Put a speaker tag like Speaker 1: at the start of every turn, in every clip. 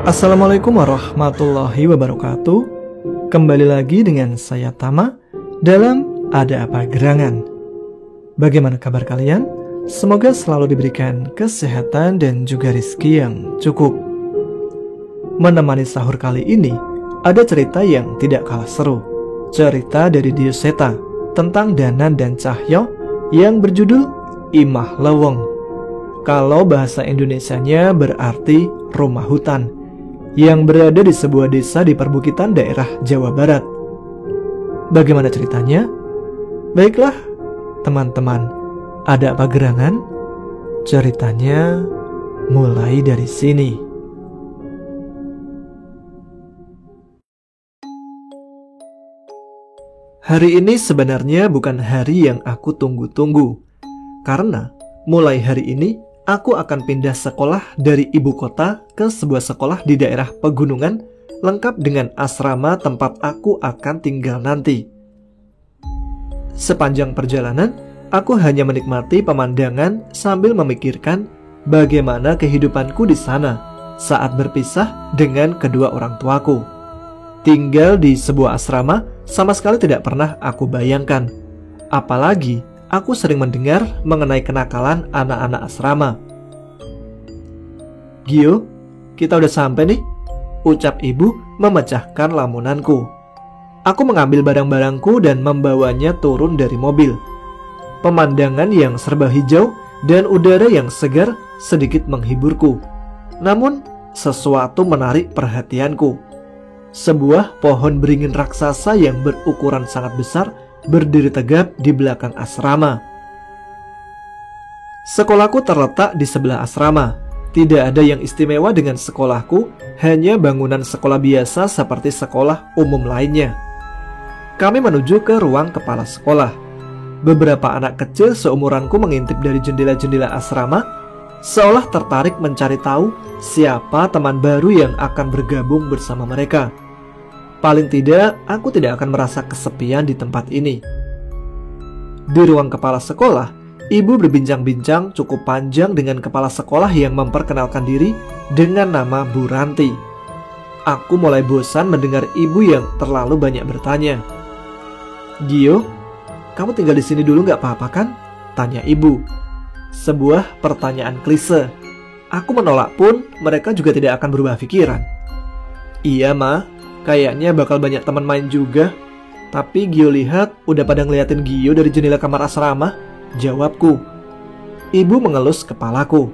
Speaker 1: Assalamualaikum warahmatullahi wabarakatuh. Kembali lagi dengan saya Tama dalam Ada Apa Gerangan. Bagaimana kabar kalian? Semoga selalu diberikan kesehatan dan juga rezeki yang cukup. Menemani sahur kali ini ada cerita yang tidak kalah seru. Cerita dari Dioseta tentang Danan dan Cahyo yang berjudul Imah Leweng. Kalau bahasa Indonesianya berarti rumah hutan, yang berada di sebuah desa di perbukitan daerah Jawa Barat. Bagaimana ceritanya? Baiklah, teman-teman, ada apa gerangan? Ceritanya mulai dari sini. Hari ini sebenarnya bukan hari yang aku tunggu-tunggu, karena mulai hari ini aku akan pindah sekolah dari ibu kota ke sebuah sekolah di daerah pegunungan, lengkap dengan asrama tempat aku akan tinggal nanti. Sepanjang perjalanan, aku hanya menikmati pemandangan sambil memikirkan bagaimana kehidupanku di sana saat berpisah dengan kedua orang tuaku. Tinggal di sebuah asrama sama sekali tidak pernah aku bayangkan. Apalagi aku sering mendengar mengenai kenakalan anak-anak asrama. "Gio, kita udah sampai nih," ucap ibu memecahkan lamunanku. Aku mengambil barang-barangku dan membawanya turun dari mobil. Pemandangan yang serba hijau dan udara yang segar sedikit menghiburku. Namun, sesuatu menarik perhatianku. Sebuah pohon beringin raksasa yang berukuran sangat besar berdiri tegap di belakang asrama. Sekolahku terletak di sebelah asrama. Tidak ada yang istimewa dengan sekolahku, hanya bangunan sekolah biasa seperti sekolah umum lainnya. Kami menuju ke ruang kepala sekolah. Beberapa anak kecil seumuranku mengintip dari jendela-jendela asrama, seolah tertarik mencari tahu siapa teman baru yang akan bergabung bersama mereka. Paling tidak, aku tidak akan merasa kesepian di tempat ini. Di ruang kepala sekolah, ibu berbincang-bincang cukup panjang dengan kepala sekolah yang memperkenalkan diri dengan nama Bu Ranti. Aku mulai bosan mendengar ibu yang terlalu banyak bertanya. "Gio, kamu tinggal di sini dulu gak apa-apa kan?" tanya ibu. Sebuah pertanyaan klise. Aku menolak pun mereka juga tidak akan berubah pikiran. "Iya ma, kayaknya bakal banyak teman main juga. Tapi Gio lihat udah pada ngeliatin Gio dari jendela kamar asrama," jawabku. Ibu mengelus kepalaku.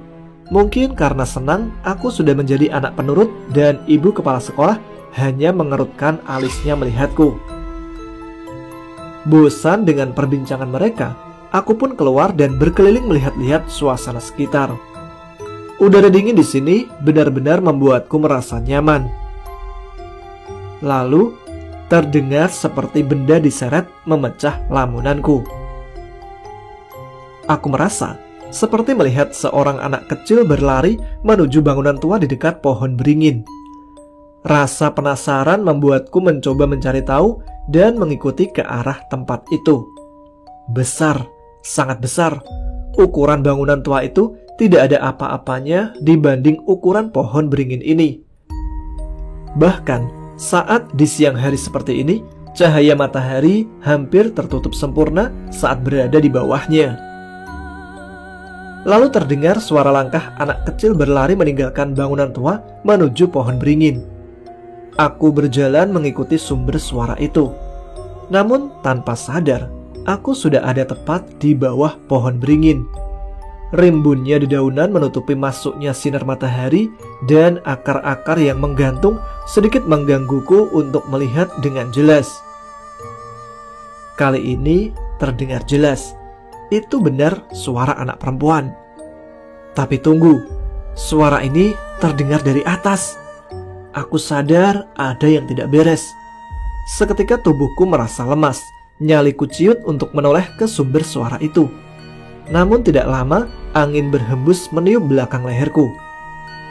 Speaker 1: Mungkin karena senang aku sudah menjadi anak penurut dan ibu kepala sekolah hanya mengerutkan alisnya melihatku. Bosan dengan perbincangan mereka, aku pun keluar dan berkeliling melihat-lihat suasana sekitar. Udara dingin di sini benar-benar membuatku merasa nyaman. Lalu, terdengar seperti benda diseret memecah lamunanku. Aku merasa seperti melihat seorang anak kecil berlari menuju bangunan tua di dekat pohon beringin. Rasa penasaran membuatku mencoba mencari tahu dan mengikuti ke arah tempat itu. Besar, sangat besar. Ukuran bangunan tua itu tidak ada apa-apanya dibanding ukuran pohon beringin ini. Bahkan saat di siang hari seperti ini, cahaya matahari hampir tertutup sempurna saat berada di bawahnya. Lalu terdengar suara langkah anak kecil berlari meninggalkan bangunan tua menuju pohon beringin. Aku berjalan mengikuti sumber suara itu. Namun tanpa sadar, aku sudah ada tepat di bawah pohon beringin. Rimbunnya dedaunan menutupi masuknya sinar matahari dan akar-akar yang menggantung sedikit menggangguku untuk melihat dengan jelas. Kali ini terdengar jelas. Itu benar suara anak perempuan. Tapi tunggu, suara ini terdengar dari atas. Aku sadar ada yang tidak beres. Seketika tubuhku merasa lemas. Nyaliku ciut untuk menoleh ke sumber suara itu. Namun tidak lama, angin berhembus meniup belakang leherku.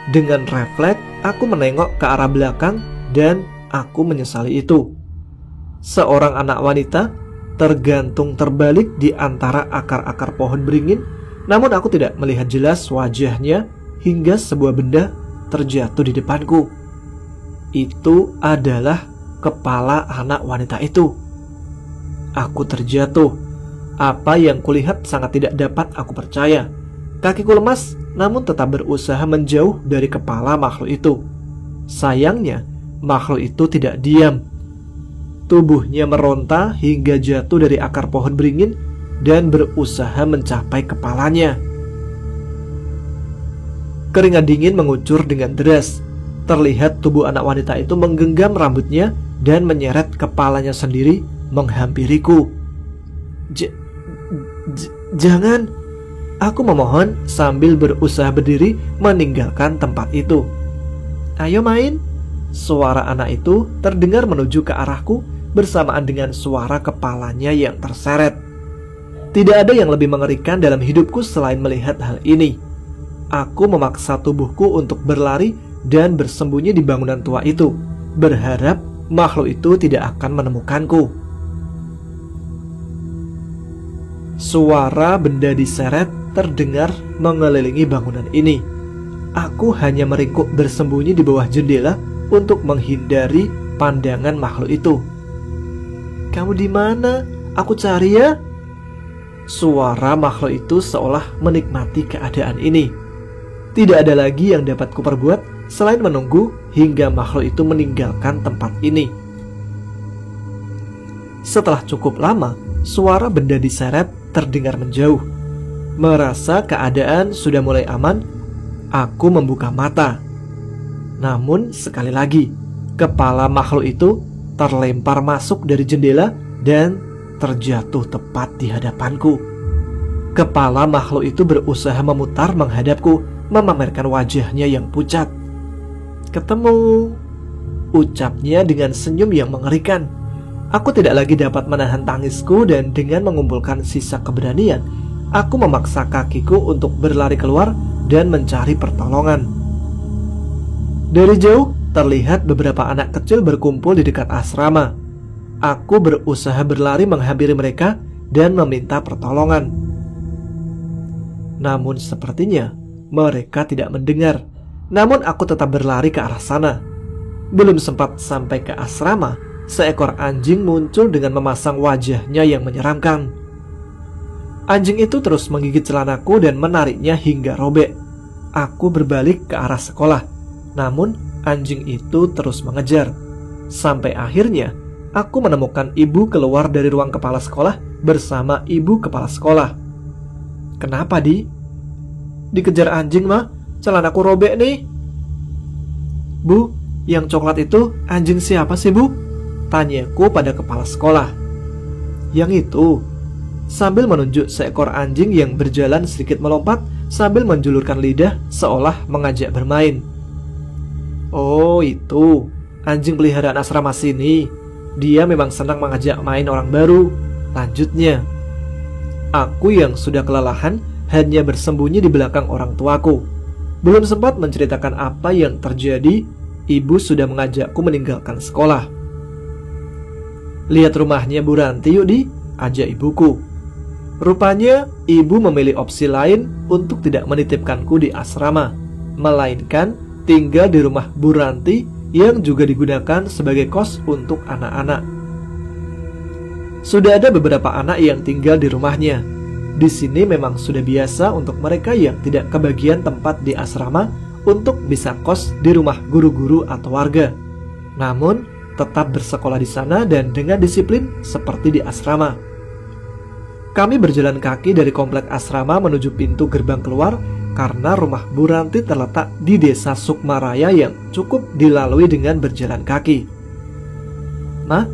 Speaker 1: Dengan refleks, aku menengok ke arah belakang dan aku menyesali itu. Seorang anak wanita tergantung terbalik di antara akar-akar pohon beringin, namun aku tidak melihat jelas wajahnya hingga sebuah benda terjatuh di depanku. Itu adalah kepala anak wanita itu. Aku terjatuh. Apa yang kulihat sangat tidak dapat aku percaya. Kakiku lemas, namun tetap berusaha menjauh dari kepala makhluk itu. Sayangnya, makhluk itu tidak diam. Tubuhnya meronta hingga jatuh dari akar pohon beringin dan berusaha mencapai kepalanya. Keringat dingin mengucur dengan deras. Terlihat tubuh anak wanita itu menggenggam rambutnya dan menyeret kepalanya sendiri menghampiriku. Jangan, aku memohon sambil berusaha berdiri meninggalkan tempat itu. Ayo main. Suara anak itu terdengar menuju ke arahku bersamaan dengan suara kepalanya yang terseret. Tidak ada yang lebih mengerikan dalam hidupku selain melihat hal ini. Aku memaksa tubuhku untuk berlari dan bersembunyi di bangunan tua itu, berharap makhluk itu tidak akan menemukanku. Suara benda diseret terdengar mengelilingi bangunan ini. Aku hanya meringkuk bersembunyi di bawah jendela untuk menghindari pandangan makhluk itu. Kamu di mana? Aku cari ya. Suara makhluk itu seolah menikmati keadaan ini. Tidak ada lagi yang dapat kuperbuat selain menunggu hingga makhluk itu meninggalkan tempat ini. Setelah cukup lama, suara benda diseret terdengar menjauh. Merasa keadaan sudah mulai aman, aku membuka mata. Namun sekali lagi, kepala makhluk itu terlempar masuk dari jendela dan terjatuh tepat di hadapanku. Kepala makhluk itu berusaha memutar menghadapku, memamerkan wajahnya yang pucat. Ketemu, ucapnya dengan senyum yang mengerikan. Aku tidak lagi dapat menahan tangisku dan dengan mengumpulkan sisa keberanian, aku memaksa kakiku untuk berlari keluar dan mencari pertolongan. Dari jauh, terlihat beberapa anak kecil berkumpul di dekat asrama. Aku berusaha berlari menghampiri mereka dan meminta pertolongan. Namun sepertinya mereka tidak mendengar. Namun aku tetap berlari ke arah sana. Belum sempat sampai ke asrama, seekor anjing muncul dengan memasang wajahnya yang menyeramkan. Anjing itu terus menggigit celanaku dan menariknya hingga robek. Aku berbalik ke arah sekolah, namun anjing itu terus mengejar. Sampai akhirnya aku menemukan ibu keluar dari ruang kepala sekolah bersama ibu kepala sekolah. Kenapa, Di? Dikejar anjing, mah. Celanaku robek nih. Bu, yang coklat itu anjing siapa sih, Bu? Tanyaku pada kepala sekolah. Yang itu, sambil menunjuk seekor anjing yang berjalan sedikit melompat sambil menjulurkan lidah seolah mengajak bermain. Oh itu, anjing peliharaan asrama sini. Dia memang senang mengajak main orang baru. Lanjutnya, aku yang sudah kelelahan hanya bersembunyi di belakang orang tuaku. Belum sempat menceritakan apa yang terjadi, ibu sudah mengajakku meninggalkan sekolah. Lihat rumahnya Bu Ranti yuk, Di, ajak ibuku. Rupanya ibu memilih opsi lain untuk tidak menitipkanku di asrama, melainkan tinggal di rumah Bu Ranti yang juga digunakan sebagai kos untuk anak-anak. Sudah ada beberapa anak yang tinggal di rumahnya. Di sini memang sudah biasa untuk mereka yang tidak kebagian tempat di asrama untuk bisa kos di rumah guru-guru atau warga. Namun, tetap bersekolah di sana dan dengan disiplin seperti di asrama. Kami berjalan kaki dari komplek asrama menuju pintu gerbang keluar karena rumah Bu Ranti terletak di desa Sukmaraya yang cukup dilalui dengan berjalan kaki. "Ma,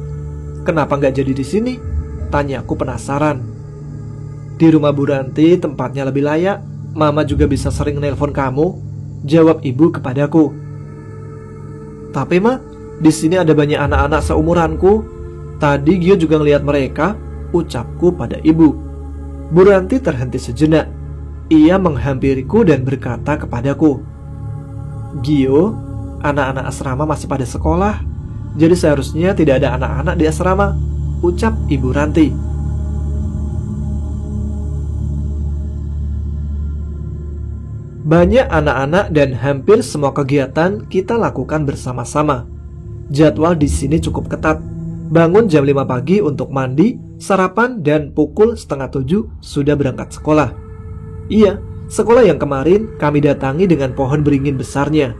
Speaker 1: kenapa nggak jadi di sini?" Tanyaku penasaran. "Di rumah Bu Ranti tempatnya lebih layak. Mama juga bisa sering nelpon kamu," jawab ibu kepadaku. "Tapi Ma, Di sini ada banyak anak-anak seumuranku. Tadi Gio juga ngelihat mereka, ucapku pada ibu. Bu Ranti terhenti sejenak. Ia menghampiriku dan berkata kepadaku, Gio, anak-anak asrama masih pada sekolah, jadi seharusnya tidak ada anak-anak di asrama, ucap Ibu Ranti. Banyak anak-anak dan hampir semua kegiatan kita lakukan bersama-sama. Jadwal di sini cukup ketat. Bangun jam 5 pagi untuk mandi, sarapan, dan pukul 6:30 sudah berangkat sekolah. Iya, sekolah yang kemarin kami datangi dengan pohon beringin besarnya.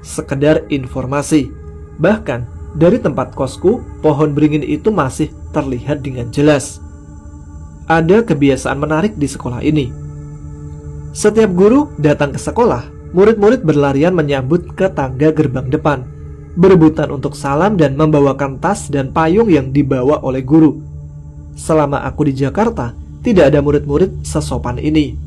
Speaker 1: Sekedar informasi, bahkan dari tempat kosku, pohon beringin itu masih terlihat dengan jelas. Ada kebiasaan menarik di sekolah ini. Setiap guru datang ke sekolah, murid-murid berlarian menyambut ke tangga gerbang depan, berebutan untuk salam dan membawakan tas dan payung yang dibawa oleh guru. Selama aku di Jakarta, tidak ada murid-murid sesopan ini.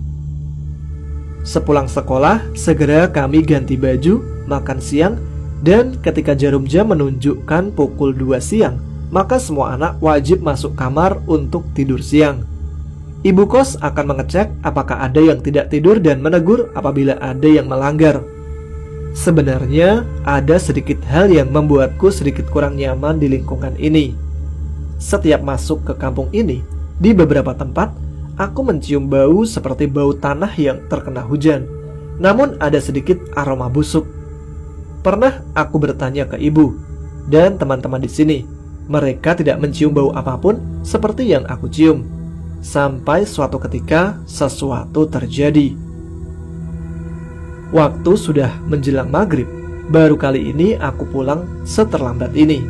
Speaker 1: Sepulang sekolah, segera kami ganti baju, makan siang, dan ketika jarum jam menunjukkan pukul 2 siang, maka semua anak wajib masuk kamar untuk tidur siang. Ibu kos akan mengecek apakah ada yang tidak tidur dan menegur apabila ada yang melanggar. Sebenarnya, ada sedikit hal yang membuatku sedikit kurang nyaman di lingkungan ini. Setiap masuk ke kampung ini, di beberapa tempat, aku mencium bau seperti bau tanah yang terkena hujan. Namun ada sedikit aroma busuk. Pernah aku bertanya ke ibu dan teman-teman di sini. Mereka tidak mencium bau apapun seperti yang aku cium. Sampai suatu ketika sesuatu terjadi. Waktu sudah menjelang maghrib. Baru kali ini aku pulang seterlambat ini.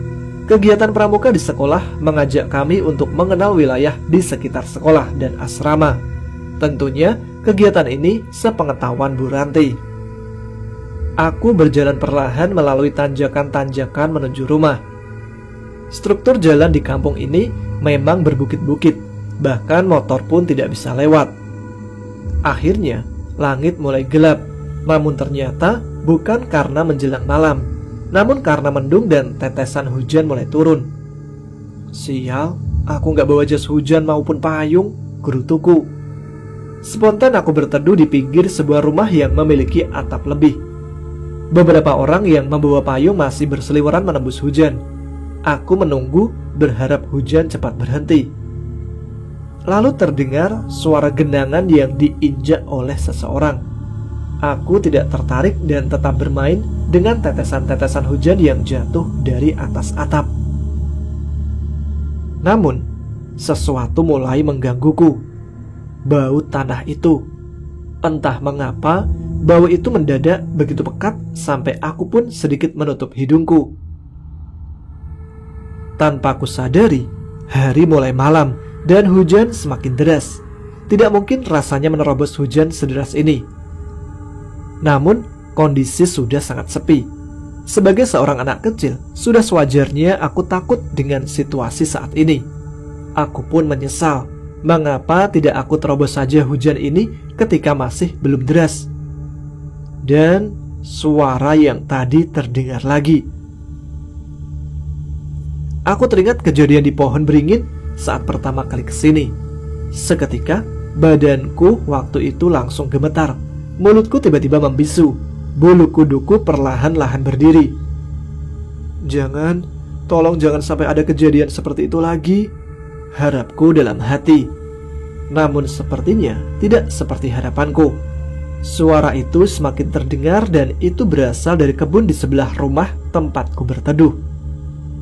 Speaker 1: Kegiatan pramuka di sekolah mengajak kami untuk mengenal wilayah di sekitar sekolah dan asrama. Tentunya kegiatan ini sepengetahuan Bu Ranti. Aku berjalan perlahan melalui tanjakan-tanjakan menuju rumah. Struktur jalan di kampung ini memang berbukit-bukit. Bahkan motor pun tidak bisa lewat. Akhirnya langit mulai gelap. Namun ternyata bukan karena menjelang malam, namun karena mendung dan tetesan hujan mulai turun. Sial, aku gak bawa jas hujan maupun payung, gerutuku. Spontan aku berteduh di pinggir sebuah rumah yang memiliki atap lebih. Beberapa orang yang membawa payung masih berseliweran menembus hujan. Aku menunggu, berharap hujan cepat berhenti. Lalu terdengar suara genangan yang diinjak oleh seseorang. Aku tidak tertarik dan tetap bermain dengan tetesan-tetesan hujan yang jatuh dari atas atap. Namun, sesuatu mulai menggangguku. Bau tanah itu. Entah mengapa, bau itu mendadak begitu pekat sampai aku pun sedikit menutup hidungku. Tanpa aku sadari, hari mulai malam dan hujan semakin deras. Tidak mungkin rasanya menerobos hujan sederas ini. Namun, kondisi sudah sangat sepi. Sebagai seorang anak kecil, sudah sewajarnya aku takut dengan situasi saat ini. Aku pun menyesal, mengapa tidak aku terobos saja hujan ini ketika masih belum deras. Dan suara yang tadi terdengar lagi. Aku teringat kejadian di pohon beringin saat pertama kali kesini. Seketika, badanku waktu itu langsung gemetar. Mulutku tiba-tiba membisu. Bulu kuduku perlahan-lahan berdiri. Tolong jangan sampai ada kejadian seperti itu lagi, harapku dalam hati. Namun sepertinya tidak seperti harapanku. Suara itu semakin terdengar dan itu berasal dari kebun di sebelah rumah tempatku berteduh.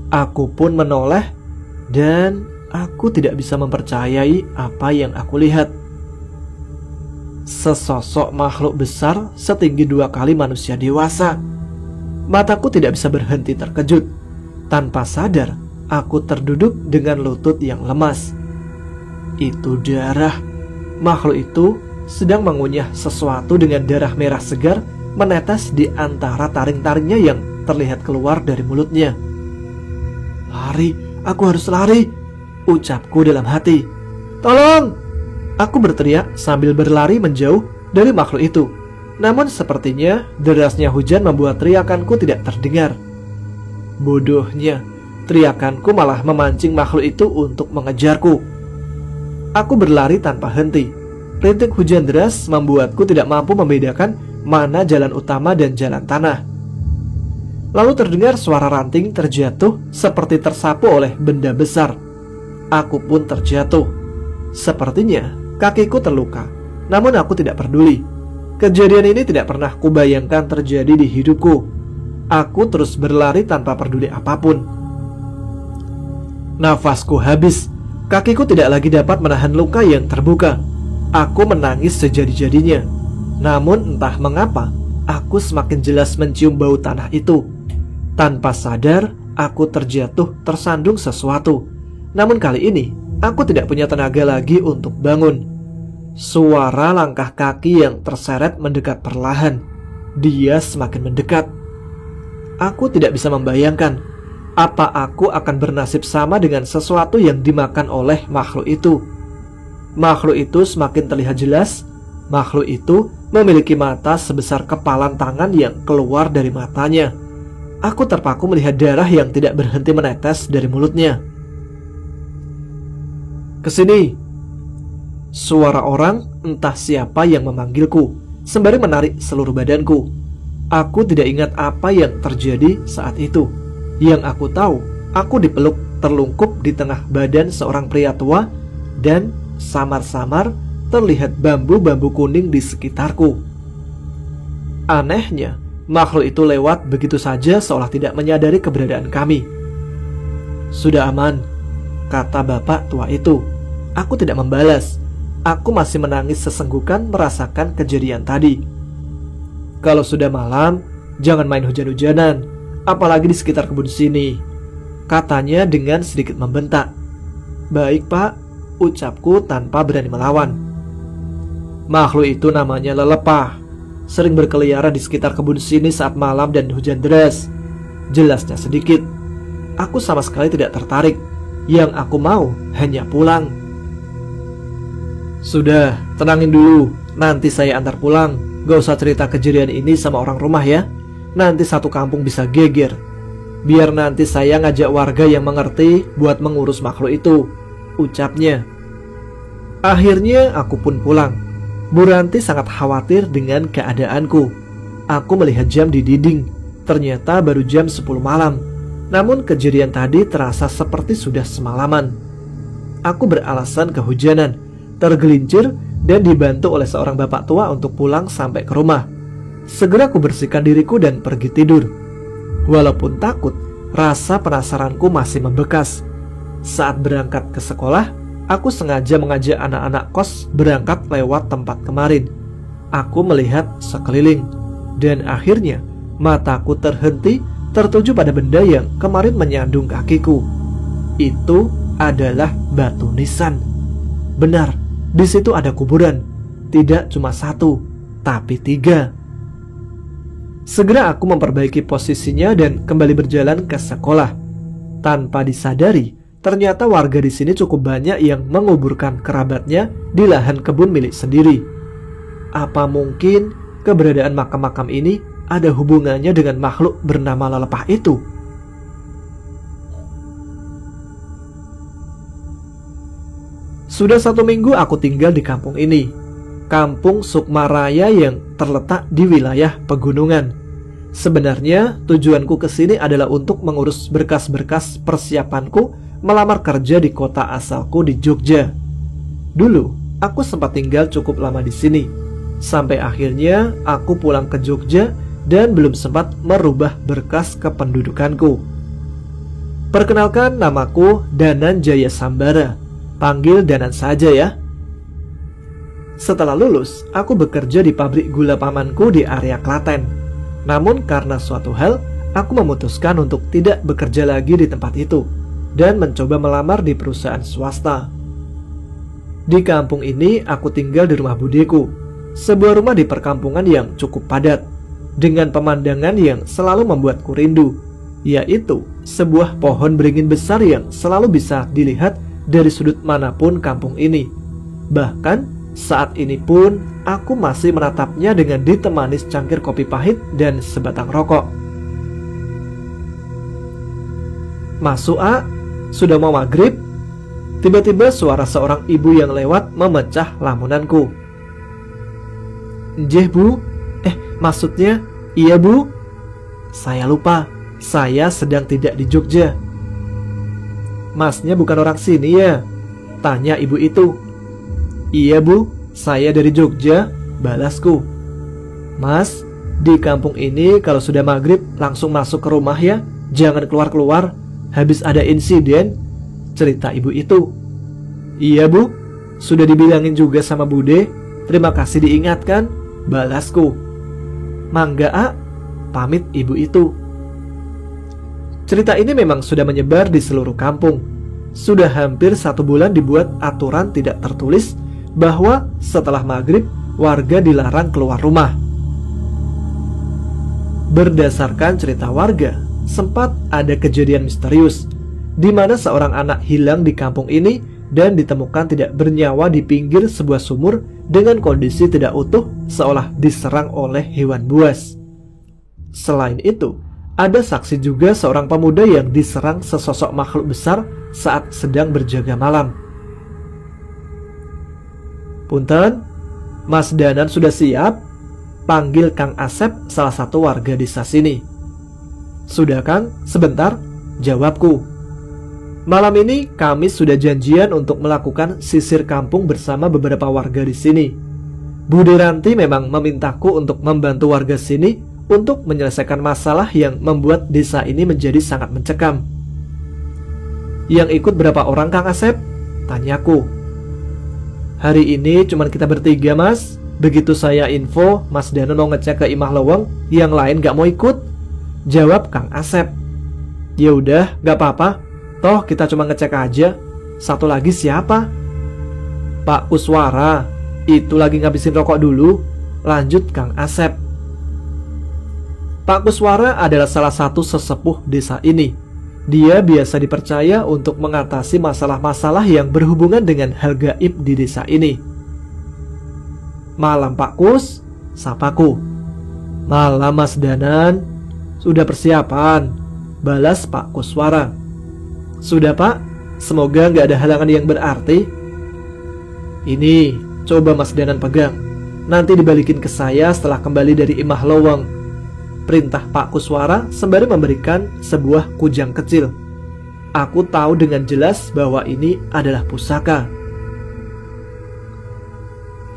Speaker 1: Aku pun menoleh dan aku tidak bisa mempercayai apa yang aku lihat. Sesosok makhluk besar setinggi 2 kali manusia dewasa. Mataku tidak bisa berhenti terkejut. Tanpa sadar, aku terduduk dengan lutut yang lemas. Itu darah. Makhluk itu sedang mengunyah sesuatu dengan darah merah segar menetes di antara taring-taringnya yang terlihat keluar dari mulutnya. Lari, aku harus lari, ucapku dalam hati. Tolong! Aku berteriak sambil berlari menjauh dari makhluk itu. Namun sepertinya derasnya hujan membuat teriakanku tidak terdengar. Bodohnya, teriakanku malah memancing makhluk itu untuk mengejarku. Aku berlari tanpa henti. Rintik hujan deras membuatku tidak mampu membedakan mana jalan utama dan jalan tanah. Lalu terdengar suara ranting terjatuh seperti tersapu oleh benda besar. Aku pun terjatuh. Sepertinya kakiku terluka, namun aku tidak peduli. Kejadian ini tidak pernah kubayangkan terjadi di hidupku. Aku terus berlari tanpa peduli apapun. Nafasku habis. Kakiku tidak lagi dapat menahan luka yang terbuka. Aku menangis sejadi-jadinya. Namun entah mengapa, aku semakin jelas mencium bau tanah itu. Tanpa sadar, aku terjatuh tersandung sesuatu. Namun kali ini, aku tidak punya tenaga lagi untuk bangun. Suara langkah kaki yang terseret mendekat perlahan. Dia semakin mendekat. Aku tidak bisa membayangkan apa aku akan bernasib sama dengan sesuatu yang dimakan oleh makhluk itu. Makhluk itu semakin terlihat jelas. Makhluk itu memiliki mata sebesar kepalan tangan yang keluar dari matanya. Aku terpaku melihat darah yang tidak berhenti menetes dari mulutnya. "Kesini!" Suara orang, entah siapa yang memanggilku, sembari menarik seluruh badanku. Aku tidak ingat apa yang terjadi saat itu. Yang aku tahu, aku dipeluk terlungkup di tengah badan seorang pria tua, dan samar-samar terlihat bambu-bambu kuning di sekitarku. Anehnya, makhluk itu lewat begitu saja seolah tidak menyadari keberadaan kami. "Sudah aman," kata bapak tua itu. Aku tidak membalas. Aku masih menangis sesenggukan merasakan kejadian tadi. "Kalau sudah malam, jangan main hujan-hujanan, apalagi di sekitar kebun sini," katanya dengan sedikit membentak. "Baik pak," ucapku tanpa berani melawan. Makhluk itu namanya lelepah, sering berkeliaran di sekitar kebun sini saat malam dan hujan deras. Jelasnya sedikit. Aku sama sekali tidak tertarik. Yang aku mau hanya pulang. "Sudah, tenangin dulu, nanti saya antar pulang. Gak usah cerita kejadian ini sama orang rumah ya. Nanti satu kampung bisa geger. Biar nanti saya ngajak warga yang mengerti buat mengurus makhluk itu," ucapnya. Akhirnya aku pun pulang. Bu Ranti sangat khawatir dengan keadaanku. Aku melihat jam di dinding. Ternyata baru jam 10 malam. Namun kejadian tadi terasa seperti sudah semalaman. Aku beralasan kehujanan, tergelincir, dan dibantu oleh seorang bapak tua untuk pulang sampai ke rumah. Segera aku bersihkan diriku dan pergi tidur. Walaupun takut, rasa penasaranku masih membekas. Saat berangkat ke sekolah, aku sengaja mengajak anak-anak kos berangkat lewat tempat kemarin. Aku melihat sekeliling, dan akhirnya mataku terhenti tertuju pada benda yang kemarin menyandung kakiku. Itu adalah batu nisan. Benar, di situ ada kuburan. Tidak cuma satu, tapi 3. Segera aku memperbaiki posisinya dan kembali berjalan ke sekolah. Tanpa disadari, ternyata warga di sini cukup banyak yang menguburkan kerabatnya di lahan kebun milik sendiri. Apa mungkin keberadaan makam-makam ini ada hubungannya dengan makhluk bernama lelepah itu? Sudah 1 minggu aku tinggal di kampung ini, Kampung Sukmaraya yang terletak di wilayah pegunungan. Sebenarnya tujuanku ke sini adalah untuk mengurus berkas-berkas persiapanku melamar kerja di kota asalku di Jogja. Dulu aku sempat tinggal cukup lama di sini, sampai akhirnya aku pulang ke Jogja dan belum sempat merubah berkas kependudukanku. Perkenalkan, namaku Danan Jaya Sambara. Panggil Danan saja ya. Setelah lulus, aku bekerja di pabrik gula pamanku di area Klaten. Namun karena suatu hal, aku memutuskan untuk tidak bekerja lagi di tempat itu dan mencoba melamar di perusahaan swasta. Di kampung ini, aku tinggal di rumah budeku, sebuah rumah di perkampungan yang cukup padat, dengan pemandangan yang selalu membuatku rindu, yaitu sebuah pohon beringin besar yang selalu bisa dilihat dari sudut manapun kampung ini. Bahkan saat ini pun aku masih menatapnya dengan ditemani secangkir kopi pahit dan sebatang rokok. Masuk, A. Sudah mau maghrib. Tiba-tiba suara seorang ibu yang lewat memecah lamunanku. Njeh, Bu. Maksudnya, iya, Bu. Saya lupa, saya sedang tidak di Jogja. Masnya bukan orang sini ya? Tanya ibu itu. Iya, Bu, saya dari Jogja, balasku. Mas, di kampung ini kalau sudah maghrib langsung masuk ke rumah ya, jangan keluar-keluar, habis ada insiden, cerita ibu itu. Iya, Bu, sudah dibilangin juga sama Bude, terima kasih diingatkan, balasku. Mangga, A, pamit ibu itu. Cerita ini memang sudah menyebar di seluruh kampung. Sudah hampir 1 bulan dibuat aturan tidak tertulis bahwa setelah maghrib warga dilarang keluar rumah. Berdasarkan cerita warga, sempat ada kejadian misterius di mana seorang anak hilang di kampung ini dan ditemukan tidak bernyawa di pinggir sebuah sumur dengan kondisi tidak utuh seolah diserang oleh hewan buas. Selain itu, ada saksi juga seorang pemuda yang diserang sesosok makhluk besar saat sedang berjaga malam. Punten, Mas Danan sudah siap? Panggil Kang Asep, salah satu warga desa sini. Sudah, Kang, sebentar, jawabku. Malam ini kami sudah janjian untuk melakukan sisir kampung bersama beberapa warga di sini. Bude Ranti memang memintaku untuk membantu warga sini untuk menyelesaikan masalah yang membuat desa ini menjadi sangat mencekam. Yang ikut berapa orang, Kang Asep? Tanyaku. Hari ini cuma kita bertiga, Mas. Begitu saya info Mas Danan mau ngecek ke Imah Lowong, yang lain gak mau ikut, jawab Kang Asep. Ya udah, gak apa-apa. Toh kita cuma ngecek aja. Satu lagi siapa? Pak Kuswara. Itu lagi ngabisin rokok dulu, lanjut Kang Asep. Pak Kuswara adalah salah satu sesepuh desa ini. Dia biasa dipercaya untuk mengatasi masalah-masalah yang berhubungan dengan hal gaib di desa ini. Malam Pak Kus, sapaku. Malam Mas Danan. Sudah persiapan, balas Pak Kuswara. Sudah, Pak, semoga nggak ada halangan yang berarti. Ini, coba Mas Danan pegang. Nanti dibalikin ke saya setelah kembali dari Imah Lowong, perintah Pak Kuswara sembari memberikan sebuah kujang kecil. Aku tahu dengan jelas bahwa ini adalah pusaka.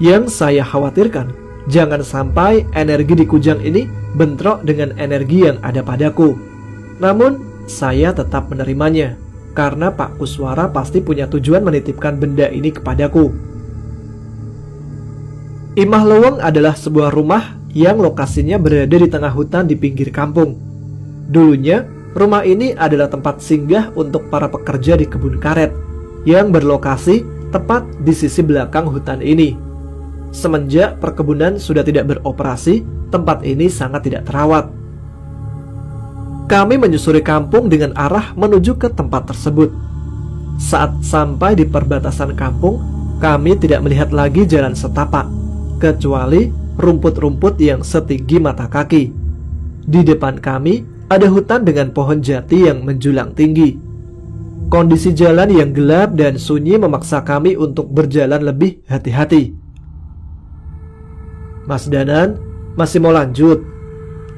Speaker 1: Yang saya khawatirkan, jangan sampai energi di kujang ini bentrok dengan energi yang ada padaku. Namun, saya tetap menerimanya, karena Pak Kuswara pasti punya tujuan menitipkan benda ini kepadaku. Imah Lowong adalah sebuah rumah yang lokasinya berada di tengah hutan di pinggir kampung. Dulunya, rumah ini adalah tempat singgah untuk para pekerja di kebun karet yang berlokasi tepat di sisi belakang hutan ini. Semenjak perkebunan sudah tidak beroperasi, tempat ini sangat tidak terawat. Kami menyusuri kampung dengan arah menuju ke tempat tersebut. Saat sampai di perbatasan kampung, kami tidak melihat lagi jalan setapak, kecuali rumput-rumput yang setinggi mata kaki. Di depan kami ada hutan dengan pohon jati yang menjulang tinggi. Kondisi jalan yang gelap dan sunyi memaksa kami untuk berjalan lebih hati-hati. Mas Danan, masih mau lanjut?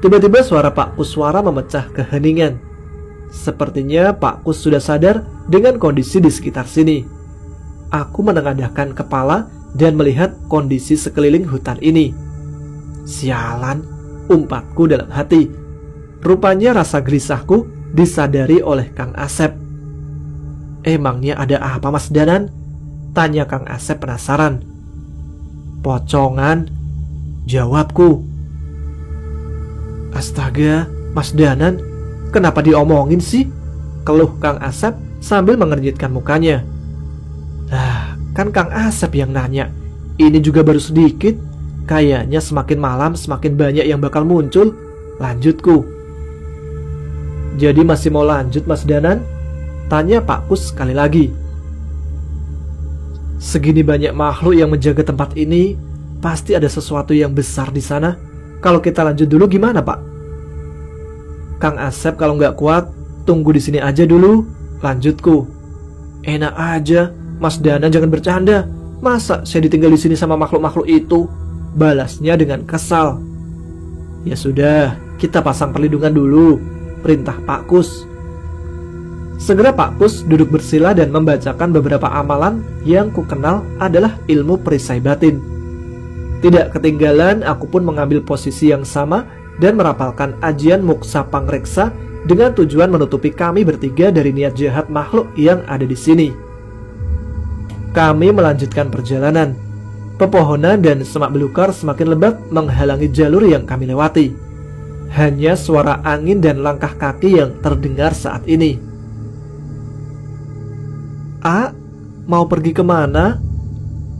Speaker 1: Tiba-tiba suara Pak Kuswara memecah keheningan. Sepertinya Pak Kus sudah sadar dengan kondisi di sekitar sini. Aku menengadahkan kepala dan melihat kondisi sekeliling hutan ini. Sialan, umpatku dalam hati. Rupanya rasa gelisahku disadari oleh Kang Asep. Emangnya ada apa, Mas Danan? Tanya Kang Asep penasaran. Pocongan, jawabku. Astaga, Mas Danan, kenapa diomongin sih? Keluh Kang Asep sambil mengernyitkan mukanya. Kan Kang Asep yang nanya. Ini juga baru sedikit. Kayaknya semakin malam semakin banyak yang bakal muncul. Lanjutku. Jadi masih mau lanjut, Mas Danan? Tanya Pak Kus sekali lagi. Segini banyak makhluk yang menjaga tempat ini, pasti ada sesuatu yang besar di sana. Kalau kita lanjut dulu gimana, Pak? Kang Asep kalau nggak kuat, tunggu di sini aja dulu, lanjutku. Enak aja, Mas Dana jangan bercanda. Masa saya ditinggal di sini sama makhluk-makhluk itu? Balasnya dengan kesal. Ya sudah, kita pasang perlindungan dulu, perintah Pak Kus. Segera Pak Kus duduk bersila dan membacakan beberapa amalan yang ku kenal adalah ilmu perisai batin. Tidak ketinggalan, aku pun mengambil posisi yang sama dan merapalkan ajian Muksa Pangreksa dengan tujuan menutupi kami bertiga dari niat jahat makhluk yang ada di sini. Kami melanjutkan perjalanan. Pepohonan dan semak belukar semakin lebat menghalangi jalur yang kami lewati. Hanya suara angin dan langkah kaki yang terdengar saat ini. Mau pergi kemana?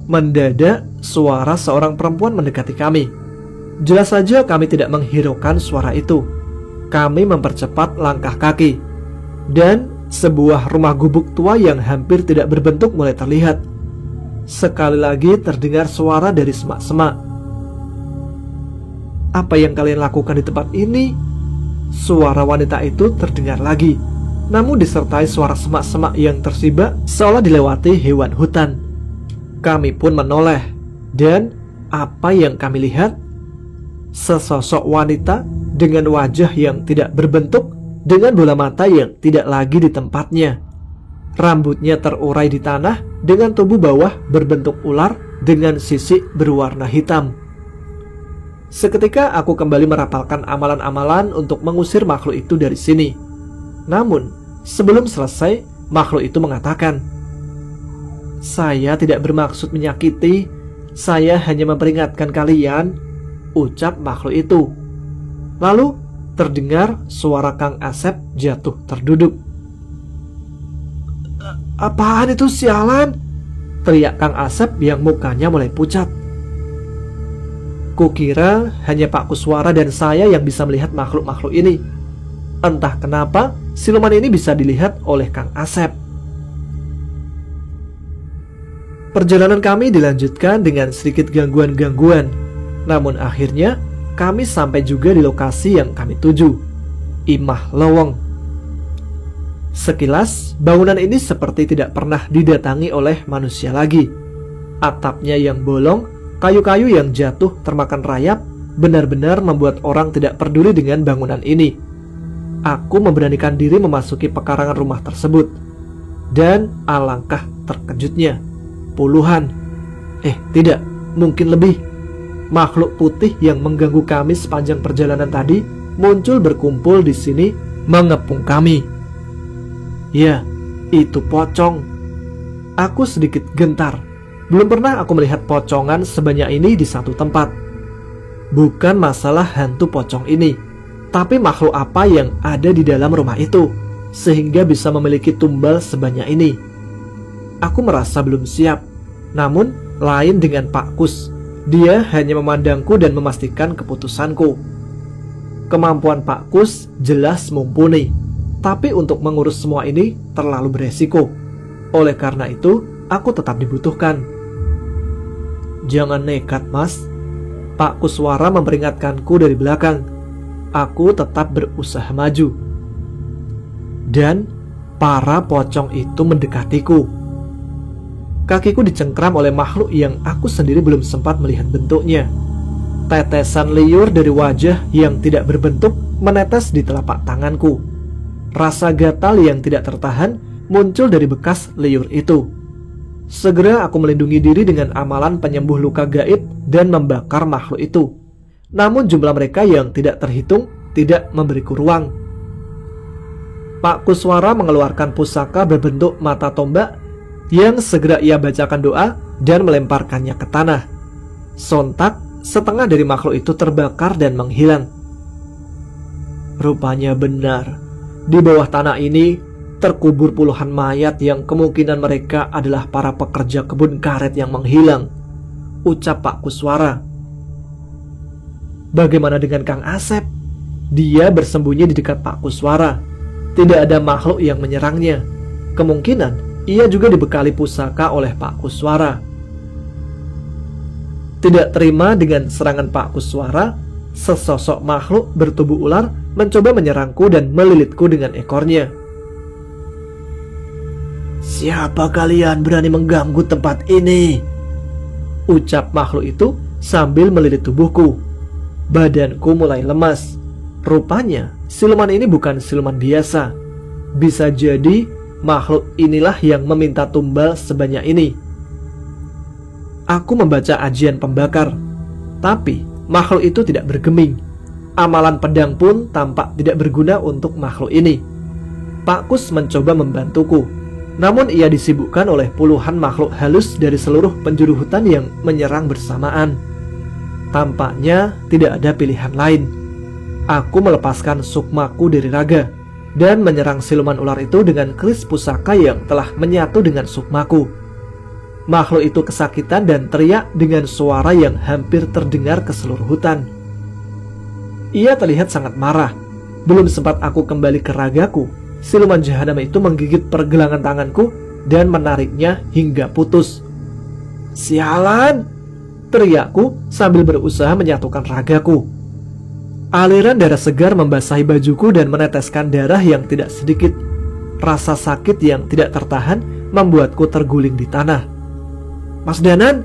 Speaker 1: Mendadak suara seorang perempuan mendekati kami. Jelas saja kami tidak menghiraukan suara itu. Kami mempercepat langkah kaki. Dan sebuah rumah gubuk tua yang hampir tidak berbentuk mulai terlihat. Sekali lagi terdengar suara dari semak-semak. Apa yang kalian lakukan di tempat ini? Suara wanita itu terdengar lagi, namun disertai suara semak-semak yang tersibak seolah dilewati hewan hutan. Kami pun menoleh, dan apa yang kami lihat? Sesosok wanita dengan wajah yang tidak berbentuk, dengan bola mata yang tidak lagi di tempatnya. Rambutnya terurai di tanah dengan tubuh bawah berbentuk ular dengan sisik berwarna hitam. Seketika aku kembali merapalkan amalan-amalan untuk mengusir makhluk itu dari sini. Namun, sebelum selesai, makhluk itu mengatakan, "Saya tidak bermaksud menyakiti, saya hanya memperingatkan kalian," ucap makhluk itu. Lalu terdengar suara Kang Asep jatuh terduduk. "Apaan itu sialan?" teriak Kang Asep yang mukanya mulai pucat. Kukira hanya Pak Kuswara dan saya yang bisa melihat makhluk-makhluk ini. Entah kenapa siluman ini bisa dilihat oleh Kang Asep. Perjalanan kami dilanjutkan dengan sedikit gangguan-gangguan. Namun akhirnya kami sampai juga di lokasi yang kami tuju, Imah Lowong. Sekilas bangunan ini seperti tidak pernah didatangi oleh manusia lagi. Atapnya yang bolong, kayu-kayu yang jatuh termakan rayap, benar-benar membuat orang tidak peduli dengan bangunan ini. Aku memberanikan diri memasuki pekarangan rumah tersebut. Dan alangkah terkejutnya, puluhan, tidak, mungkin lebih, makhluk putih yang mengganggu kami sepanjang perjalanan tadi muncul berkumpul di sini mengepung kami. Ya, itu pocong. Aku sedikit gentar. Belum pernah aku melihat pocongan sebanyak ini di satu tempat. Bukan masalah hantu pocong ini, tapi makhluk apa yang ada di dalam rumah itu sehingga bisa memiliki tumbal sebanyak ini. Aku merasa belum siap. Namun lain dengan Pak Kus. Dia hanya memandangku dan memastikan keputusanku. Kemampuan Pak Kus jelas mumpuni, tapi untuk mengurus semua ini terlalu beresiko. Oleh karena itu, aku tetap dibutuhkan. "Jangan nekat, Mas." Pak Kuswara memperingatkanku dari belakang. Aku tetap berusaha maju. Dan para pocong itu mendekatiku. Kakiku dicengkram oleh makhluk yang aku sendiri belum sempat melihat bentuknya. Tetesan liur dari wajah yang tidak berbentuk menetes di telapak tanganku. Rasa gatal yang tidak tertahan muncul dari bekas liur itu. Segera aku melindungi diri dengan amalan penyembuh luka gaib dan membakar makhluk itu. Namun jumlah mereka yang tidak terhitung tidak memberiku ruang. Pak Kuswara mengeluarkan pusaka berbentuk mata tombak yang segera ia bacakan doa dan melemparkannya ke tanah. Sontak, setengah dari makhluk itu terbakar dan menghilang. Rupanya benar, di bawah tanah ini terkubur puluhan mayat yang kemungkinan mereka adalah para pekerja kebun karet yang menghilang, ucap Pak Kuswara. Bagaimana dengan Kang Asep? Dia bersembunyi di dekat Pak Kuswara. Tidak ada makhluk yang menyerangnya. Kemungkinan ia juga dibekali pusaka oleh Pak Kuswara. Tidak terima dengan serangan Pak Kuswara, sesosok makhluk bertubuh ular mencoba menyerangku dan melilitku dengan ekornya.
Speaker 2: "Siapa kalian berani mengganggu tempat ini?"
Speaker 1: ucap makhluk itu sambil melilit tubuhku. Badanku mulai lemas. Rupanya siluman ini bukan siluman biasa. Bisa jadi makhluk inilah yang meminta tumbal sebanyak ini. Aku membaca ajian pembakar, tapi makhluk itu tidak bergeming. Amalan pedang pun tampak tidak berguna untuk makhluk ini. Pak Kus mencoba membantuku, namun ia disibukkan oleh puluhan makhluk halus dari seluruh penjuru hutan yang menyerang bersamaan. Tampaknya tidak ada pilihan lain. Aku melepaskan sukmaku dari raga dan menyerang siluman ular itu dengan keris pusaka yang telah menyatu dengan sukmaku. Makhluk itu kesakitan dan teriak dengan suara yang hampir terdengar ke seluruh hutan. Ia terlihat sangat marah. Belum sempat aku kembali ke ragaku, siluman jahanam itu menggigit pergelangan tanganku dan menariknya hingga putus. "Sialan!" teriakku sambil berusaha menyatukan ragaku. Aliran darah segar membasahi bajuku dan meneteskan darah yang tidak sedikit. Rasa sakit yang tidak tertahan membuatku terguling di tanah. "Mas Danan!"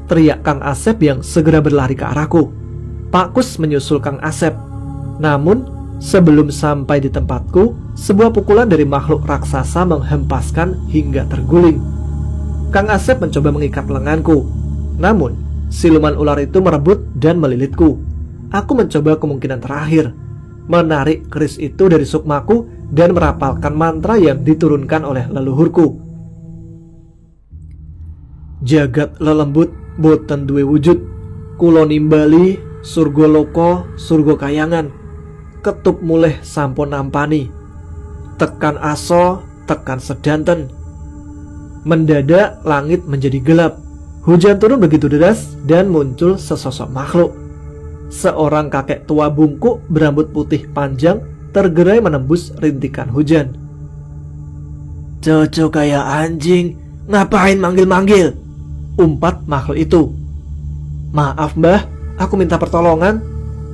Speaker 1: teriak Kang Asep yang segera berlari ke arahku. Pak Kus menyusul Kang Asep. Namun sebelum sampai di tempatku, sebuah pukulan dari makhluk raksasa menghempaskan hingga terguling. Kang Asep mencoba mengikat lenganku, namun siluman ular itu merebut dan melilitku. Aku mencoba kemungkinan terakhir, menarik keris itu dari sukmaku dan merapalkan mantra yang diturunkan oleh leluhurku. "Jagat lelembut boten duwe wujud, kulo nimbali surga loko surga kayangan, ketup mulih sampun nampani, tekan aso tekan sedanten." Mendadak langit menjadi gelap. Hujan turun begitu deras dan muncul sesosok makhluk. Seorang kakek tua bungkuk berambut putih panjang tergerai menembus rintikan hujan.
Speaker 2: "Cocok kayak anjing, ngapain manggil-manggil?"
Speaker 1: umpat makhluk itu. "Maaf mbah, aku minta pertolongan,"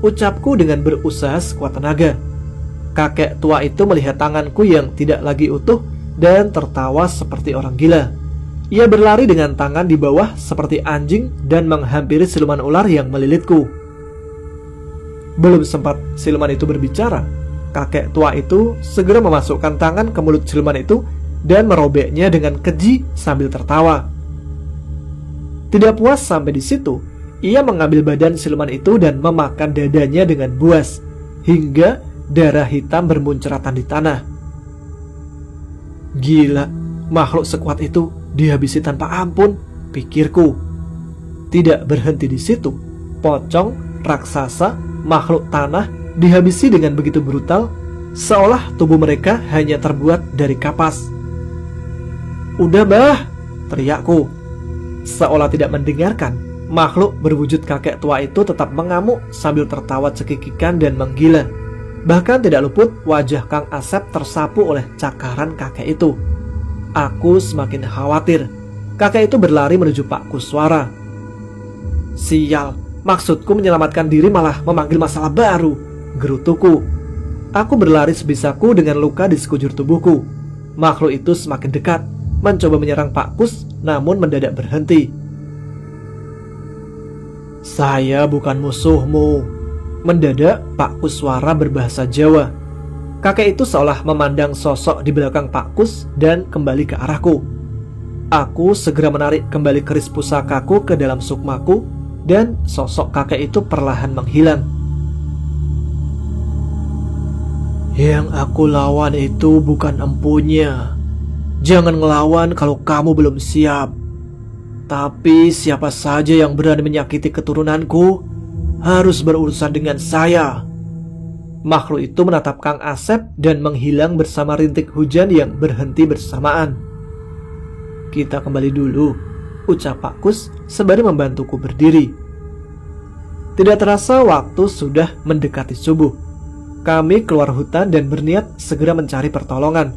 Speaker 1: ucapku dengan berusaha sekuat tenaga. Kakek tua itu melihat tanganku yang tidak lagi utuh dan tertawa seperti orang gila. Ia berlari dengan tangan di bawah seperti anjing dan menghampiri siluman ular yang melilitku. Belum sempat siluman itu berbicara, kakek tua itu segera memasukkan tangan ke mulut siluman itu dan merobeknya dengan keji sambil tertawa. Tidak puas sampai di situ, ia mengambil badan siluman itu dan memakan dadanya dengan buas hingga darah hitam bermunceratan di tanah. Gila, makhluk sekuat itu dihabisi tanpa ampun, pikirku. Tidak berhenti di situ, pocong, raksasa, makhluk tanah dihabisi dengan begitu brutal, seolah tubuh mereka hanya terbuat dari kapas. "Udah bah!" teriakku. Seolah tidak mendengarkan, makhluk berwujud kakek tua itu tetap mengamuk sambil tertawa cekikikan dan menggila. Bahkan tidak luput wajah Kang Asep tersapu oleh cakaran kakek itu. Aku semakin khawatir. Kakek itu berlari menuju Pak Kuswara. "Sial, maksudku menyelamatkan diri malah memanggil masalah baru," gerutuku. Aku berlari sebisaku dengan luka di sekujur tubuhku. Makhluk itu semakin dekat, mencoba menyerang Pak Kus, namun mendadak berhenti. "Saya bukan musuhmu," mendadak Pak Kuswara berbahasa Jawa. Kakek itu seolah memandang sosok di belakang Pak Kus dan kembali ke arahku. Aku segera menarik kembali keris pusakaku ke dalam sukmaku dan sosok kakek itu perlahan menghilang. "Yang aku lawan itu bukan empunya. Jangan ngelawan kalau kamu belum siap. Tapi siapa saja yang berani menyakiti keturunanku harus berurusan dengan saya." Makhluk itu menatap Kang Asep dan menghilang bersama rintik hujan yang berhenti bersamaan. "Kita kembali dulu," ucap Pak Kus sembari membantuku berdiri. Tidak terasa waktu sudah mendekati subuh. Kami keluar hutan dan berniat segera mencari pertolongan.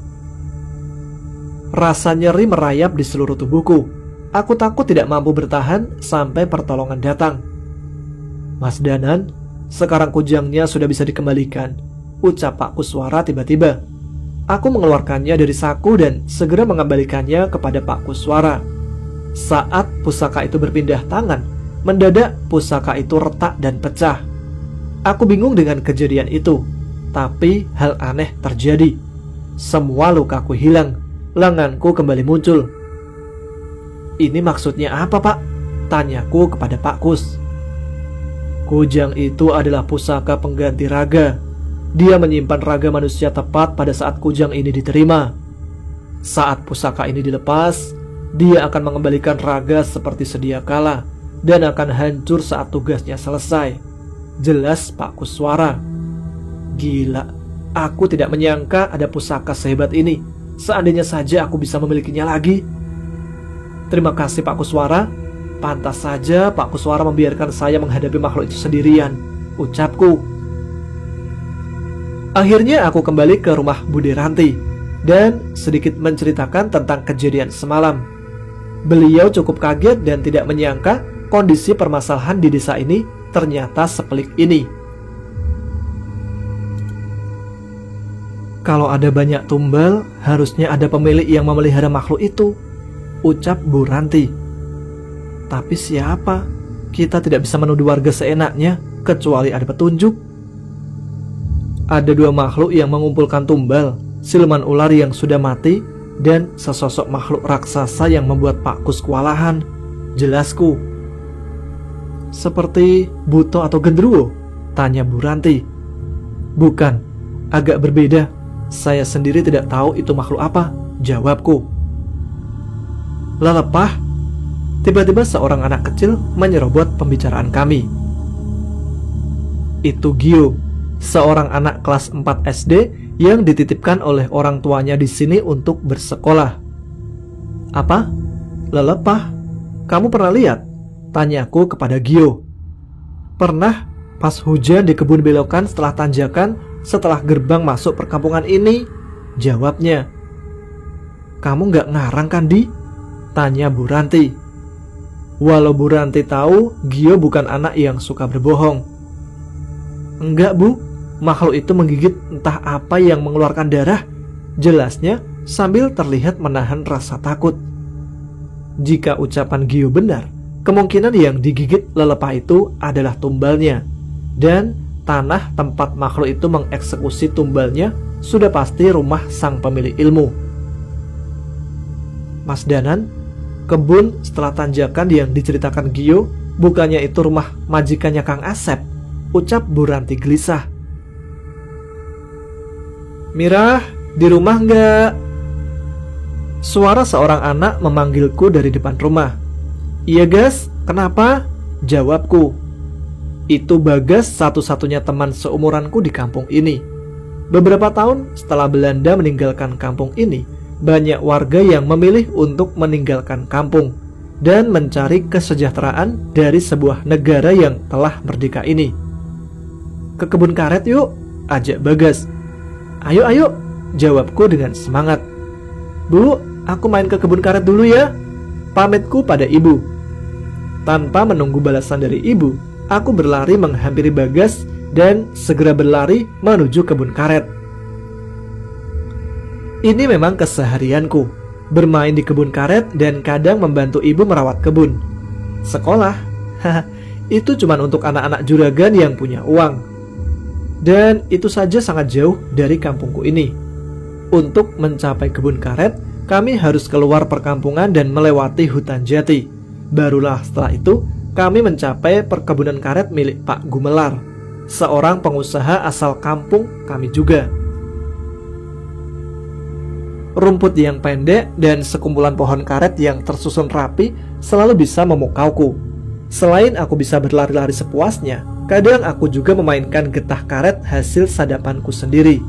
Speaker 1: Rasa nyeri merayap di seluruh tubuhku. Aku takut tidak mampu bertahan sampai pertolongan datang. "Mas Danan, sekarang kujangnya sudah bisa dikembalikan. ucap Pak Kuswara tiba-tiba. Aku mengeluarkannya dari saku dan segera mengembalikannya kepada Pak Kuswara. Saat pusaka itu berpindah tangan, mendadak pusaka itu retak dan pecah. Aku bingung dengan kejadian itu, tapi hal aneh terjadi. Semua lukaku hilang, lenganku kembali muncul. Ini maksudnya apa, Pak? Tanyaku kepada Pak Kus. Kujang itu adalah pusaka pengganti raga. Dia menyimpan raga manusia tepat pada saat kujang ini diterima. Saat pusaka ini dilepas, dia akan mengembalikan raga seperti sedia kala dan akan hancur saat tugasnya selesai. Jelas Pak Kuswara. Gila, aku tidak menyangka ada pusaka sehebat ini. Seandainya saja aku bisa memilikinya lagi. Terima kasih Pak Kuswara. Pantas saja Pak Kuswara membiarkan saya menghadapi makhluk itu sendirian, ucapku. Akhirnya aku kembali ke rumah Bude Ranti dan sedikit menceritakan tentang kejadian semalam. Beliau cukup kaget dan tidak menyangka kondisi permasalahan di desa ini ternyata sepelik ini. Kalau ada banyak tumbal, harusnya ada pemilik yang memelihara makhluk itu, ucap Bu Ranti. Tapi siapa? Kita tidak bisa menuduh warga seenaknya, kecuali ada petunjuk. Ada dua makhluk yang mengumpulkan tumbal, siluman ular yang sudah mati, dan sesosok makhluk raksasa yang membuat Pak Kus kewalahan, jelasku. Seperti buto atau gendruwo? Tanya Bu Ranti. Bukan, agak berbeda. Saya sendiri tidak tahu itu makhluk apa, jawabku. Lelepah. Tiba-tiba seorang anak kecil menyerobot pembicaraan kami. Itu Gio, seorang anak kelas 4 SD yang dititipkan oleh orang tuanya di sini untuk bersekolah. Apa? Lelepah? Kamu pernah lihat? Tanyaku kepada Gio. Pernah, pas hujan di kebun belokan setelah tanjakan, setelah gerbang masuk perkampungan ini, jawabnya. Kamu gak ngarang kan, Di? Tanya Bu Ranti. Walau Bu Ranti tahu Gio bukan anak yang suka berbohong. Enggak, Bu, makhluk itu menggigit entah apa yang mengeluarkan darah, jelasnya sambil terlihat menahan rasa takut. Jika ucapan Gio benar, kemungkinan yang digigit lelepah itu adalah tumbalnya, dan tanah tempat makhluk itu mengeksekusi tumbalnya sudah pasti rumah sang pemilik ilmu. Mas Danan, kebun setelah tanjakan yang diceritakan Gio, bukannya itu rumah majikannya Kang Asep, ucap Bu Ranti gelisah. Mirah, di rumah nggak? Suara seorang anak memanggilku dari depan rumah. Iya Gas, kenapa? Jawabku. Itu Bagas, satu-satunya teman seumuranku di kampung ini. Beberapa tahun setelah Belanda meninggalkan kampung ini, banyak warga yang memilih untuk meninggalkan kampung dan mencari kesejahteraan dari sebuah negara yang telah merdeka ini. Ke kebun karet yuk, ajak Bagas. Ayo, ayo, jawabku dengan semangat. Bu, aku main ke kebun karet dulu ya, pamitku pada ibu. Tanpa menunggu balasan dari ibu, aku berlari menghampiri Bagas dan segera berlari menuju kebun karet. Ini memang keseharianku, bermain di kebun karet dan kadang membantu ibu merawat kebun. Sekolah, itu cuma untuk anak-anak juragan yang punya uang. Dan itu saja sangat jauh dari kampungku ini. Untuk mencapai kebun karet, kami harus keluar perkampungan dan melewati hutan jati. Barulah setelah itu, kami mencapai perkebunan karet milik Pak Gumelar, seorang pengusaha asal kampung kami juga. Rumput yang pendek dan sekumpulan pohon karet yang tersusun rapi selalu bisa memukauku. Selain aku bisa berlari-lari sepuasnya, kadang aku juga memainkan getah karet hasil sadapanku sendiri.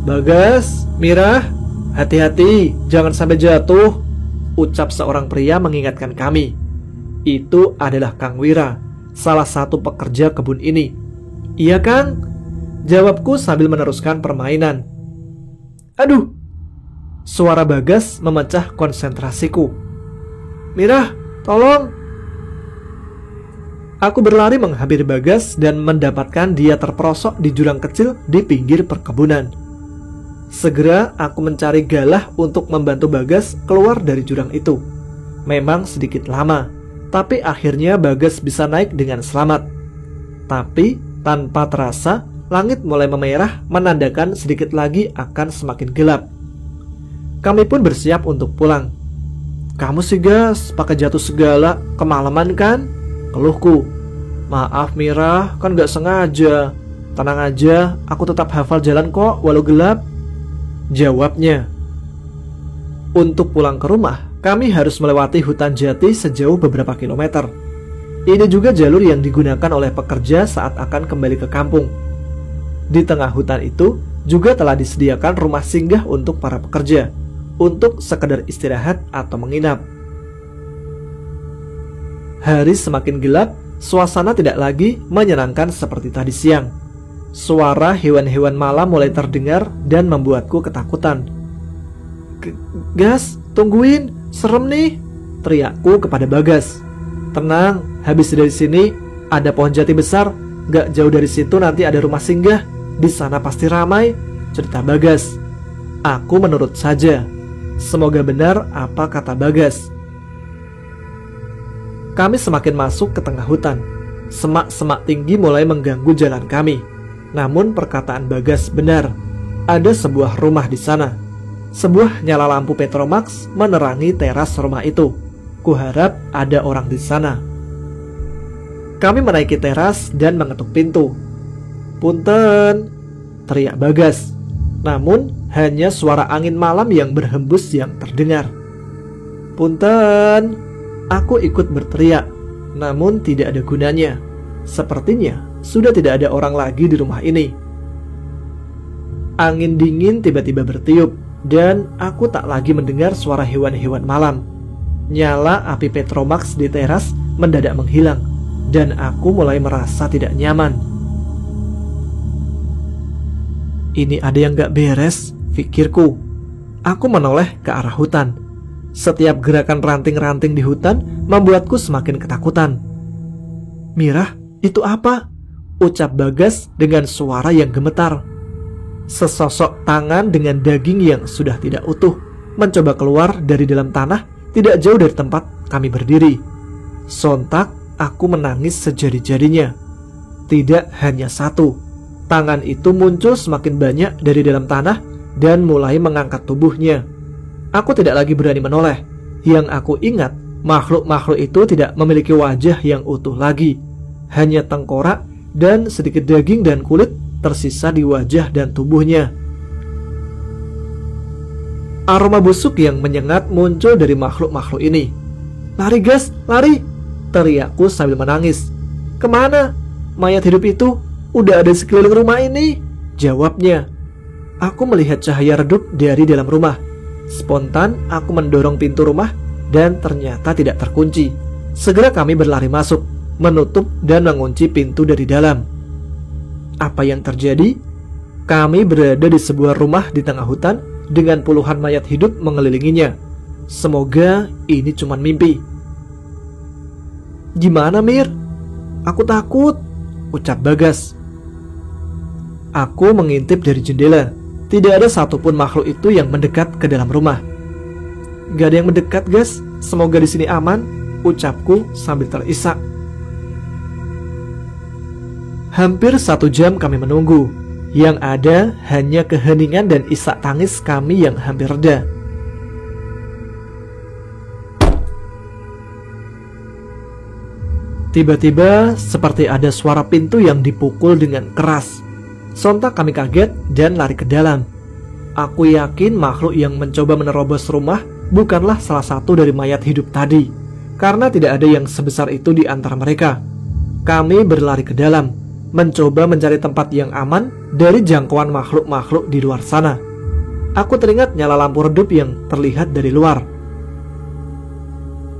Speaker 1: Bagas, Mirah, hati-hati, jangan sampai jatuh, ucap seorang pria mengingatkan kami. Itu adalah Kang Wira, salah satu pekerja kebun ini. Iya Kang, jawabku sambil meneruskan permainan. Aduh, suara Bagas memecah konsentrasiku. Mirah, tolong. Aku berlari menghampiri Bagas dan mendapatkan dia terperosok di jurang kecil di pinggir perkebunan. Segera aku mencari galah untuk membantu Bagas keluar dari jurang itu. Memang sedikit lama, tapi akhirnya Bagas bisa naik dengan selamat. Tapi tanpa terasa, langit mulai memerah menandakan sedikit lagi akan semakin gelap. Kami pun bersiap untuk pulang. "Kamu sih Gas, pakai jatuh segala, kemalaman kan?" keluhku. "Maaf Mira, kan gak sengaja. Tenang aja, aku tetap hafal jalan kok walau gelap," jawabnya. Untuk pulang ke rumah, kami harus melewati hutan jati sejauh beberapa kilometer. Ini juga jalur yang digunakan oleh pekerja saat akan kembali ke kampung. Di tengah hutan itu juga telah disediakan rumah singgah untuk para pekerja, untuk sekedar istirahat atau menginap. Hari semakin gelap, suasana tidak lagi menyenangkan seperti tadi siang. Suara hewan-hewan malam mulai terdengar dan membuatku ketakutan. "Gas, tungguin, serem nih," teriakku kepada Bagas. "Tenang, habis dari sini ada pohon jati besar, gak jauh dari situ nanti ada rumah singgah. Di sana pasti ramai," cerita Bagas. Aku menurut saja. Semoga benar apa kata Bagas. Kami semakin masuk ke tengah hutan. Semak-semak tinggi mulai mengganggu jalan kami. Namun perkataan Bagas benar. Ada sebuah rumah di sana. Sebuah nyala lampu Petromax menerangi teras rumah itu. Kuharap ada orang di sana. Kami menaiki teras dan mengetuk pintu. "Punten," teriak Bagas. Namun hanya suara angin malam yang berhembus yang terdengar. "Punten," aku ikut berteriak. Namun tidak ada gunanya. Sepertinya sudah tidak ada orang lagi di rumah ini. Angin dingin tiba-tiba bertiup dan aku tak lagi mendengar suara hewan-hewan malam. Nyala api Petromax di teras mendadak menghilang dan aku mulai merasa tidak nyaman. Ini ada yang gak beres, pikirku. Aku menoleh ke arah hutan. Setiap gerakan ranting-ranting di hutan membuatku semakin ketakutan. "Mira, itu apa?" ucap Bagas dengan suara yang gemetar. Sesosok tangan dengan daging yang sudah tidak utuh mencoba keluar dari dalam tanah tidak jauh dari tempat kami berdiri. Sontak aku menangis sejadi-jadinya. Tidak hanya satu. Tangan itu muncul semakin banyak dari dalam tanah dan mulai mengangkat tubuhnya. Aku tidak lagi berani menoleh. Yang aku ingat, makhluk-makhluk itu tidak memiliki wajah yang utuh lagi. Hanya tengkorak dan sedikit daging dan kulit tersisa di wajah dan tubuhnya. Aroma busuk yang menyengat muncul dari makhluk-makhluk ini. "Lari Gas, lari!" teriakku sambil menangis. "Kemana? Mayat hidup itu udah ada sekeliling rumah ini," jawabnya. Aku melihat cahaya redup dari dalam rumah. Spontan aku mendorong pintu rumah dan ternyata tidak terkunci. Segera kami berlari masuk, menutup dan mengunci pintu dari dalam. Apa yang terjadi? Kami berada di sebuah rumah di tengah hutan dengan puluhan mayat hidup mengelilinginya. Semoga ini cuma mimpi. "Gimana Mir? Aku takut," ucap Bagas. Aku mengintip dari jendela. Tidak ada satupun makhluk itu yang mendekat ke dalam rumah. "Gak ada yang mendekat Gas, semoga di sini aman," ucapku sambil terisak. Hampir 1 jam kami menunggu. Yang ada hanya keheningan dan isak tangis kami yang hampir reda. Tiba-tiba seperti ada suara pintu yang dipukul dengan keras. Sontak kami kaget dan lari ke dalam. Aku yakin makhluk yang mencoba menerobos rumah bukanlah salah satu dari mayat hidup tadi, karena tidak ada yang sebesar itu di antara mereka. Kami berlari ke dalam, mencoba mencari tempat yang aman dari jangkauan makhluk-makhluk di luar sana. Aku teringat nyala lampu redup yang terlihat dari luar.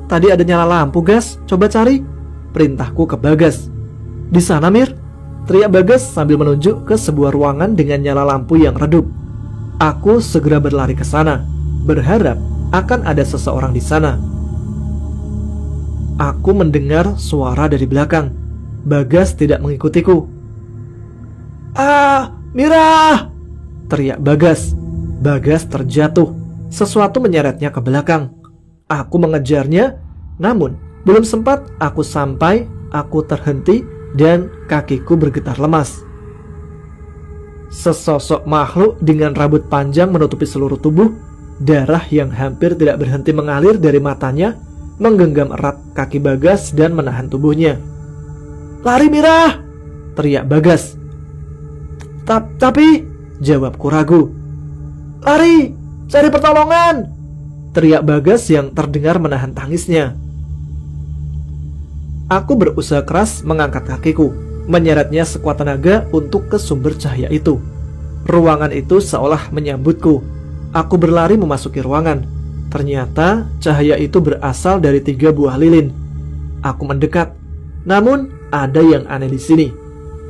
Speaker 1: "Tadi ada nyala lampu Gas, coba cari," perintahku ke Bagas. "Di sana Mir," teriak Bagas sambil menunjuk ke sebuah ruangan dengan nyala lampu yang redup. Aku segera berlari ke sana, berharap akan ada seseorang di sana. Aku mendengar suara dari belakang. Bagas tidak mengikutiku. "Ah, Mira!" teriak Bagas. Bagas terjatuh. Sesuatu menyeretnya ke belakang. Aku mengejarnya, namun belum sempat aku sampai, aku terhenti dan kakiku bergetar lemas. Sesosok makhluk dengan rambut panjang menutupi seluruh tubuh, darah yang hampir tidak berhenti mengalir dari matanya, menggenggam erat kaki Bagas dan menahan tubuhnya. "Lari, Mira!" teriak Bagas. Tapi, jawabku ragu. "Lari, cari pertolongan!" teriak Bagas yang terdengar menahan tangisnya. Aku berusaha keras mengangkat kakiku, menyeretnya sekuat tenaga untuk ke sumber cahaya itu. Ruangan itu seolah menyambutku. Aku berlari memasuki ruangan. Ternyata cahaya itu berasal dari 3 buah lilin. Aku mendekat. Namun ada yang aneh di sini.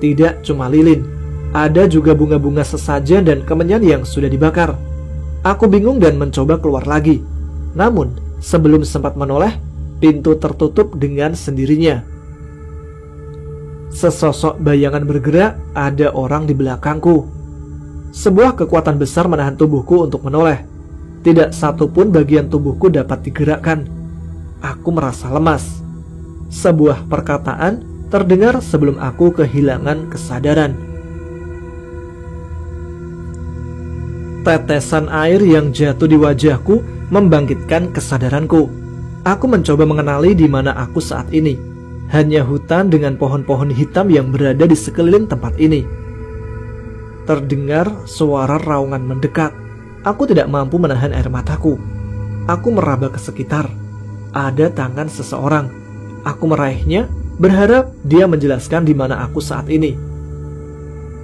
Speaker 1: Tidak cuma lilin, ada juga bunga-bunga sesajen dan kemenyan yang sudah dibakar. Aku bingung dan mencoba keluar lagi. Namun sebelum sempat menoleh, pintu tertutup dengan sendirinya. Sesosok bayangan bergerak, ada orang di belakangku. Sebuah kekuatan besar menahan tubuhku untuk menoleh. Tidak satu pun bagian tubuhku dapat digerakkan. Aku merasa lemas. Sebuah perkataan terdengar sebelum aku kehilangan kesadaran. Tetesan air yang jatuh di wajahku membangkitkan kesadaranku. Aku mencoba mengenali di mana aku saat ini. Hanya hutan dengan pohon-pohon hitam yang berada di sekeliling tempat ini. Terdengar suara raungan mendekat. Aku tidak mampu menahan air mataku. Aku meraba ke sekitar. Ada tangan seseorang. Aku meraihnya, berharap dia menjelaskan di mana aku saat ini.